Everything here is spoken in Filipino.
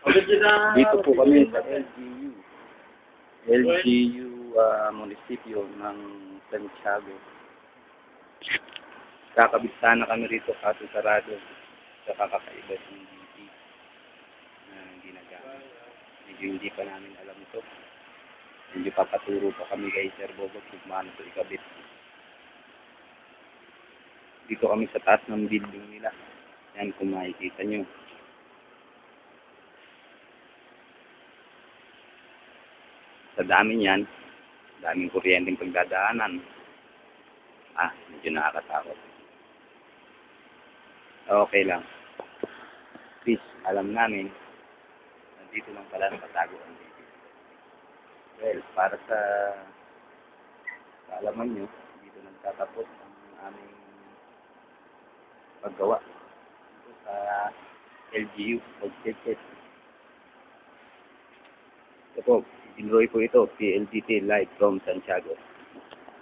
Dito po kami sa LGU munisipyo ng Santiago. Kakabit sana kami rito kaso sarado sa kakakaiba ng DP na ginagamit. Medyo hindi pa namin alam ito. Medyo papaturo pa kami kay Sir Bobot kung paano ito ikabit. Dito kami sa taas ng building nila. Yan kung makikita nyo. Sa dami niyan, daming kuryenteng pagdadaanan. Medyo nakakatakot. Okay lang. Please, alam namin, nandito lang pala nakatago ang baby. Well, para sa kaalaman nyo, dito nagtatapos ang aming paggawa dito sa LGU, pag-ticket. Ito po, Roy po ito, PLDT live from Santiago.